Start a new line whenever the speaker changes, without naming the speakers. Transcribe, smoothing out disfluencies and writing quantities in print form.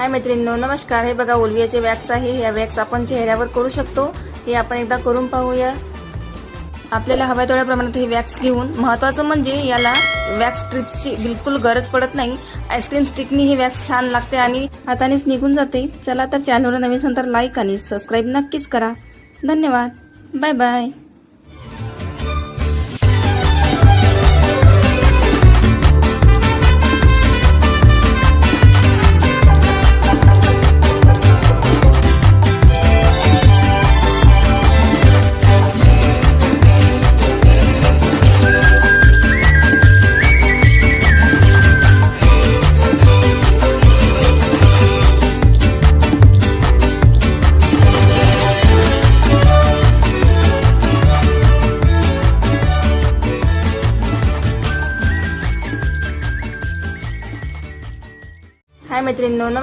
हाय मैत्रिणींनो, नमस्कार. हे बघा ओलवियाचे वॅक्स आहे. या वॅक्स आपण चेहऱ्यावर करू शकतो. हे आपण एकदा करून पाहूया. आपल्याला हव्या तेवढ्या प्रमाणात हे वॅक्स घेऊन, महत्वाचं म्हणजे याला वॅक्स स्ट्रिप्सची बिलकुल गरज पडत नाही. आईस्क्रीम स्टिकनी हे वॅक्स छान लागते आणि हातानेच निघून जाते. चला तर चॅनलला नवीन असेल तर लाईक आणि सबस्क्राईब नक्कीच करा. धन्यवाद. Bye bye. हाय मैत्रिणींनो.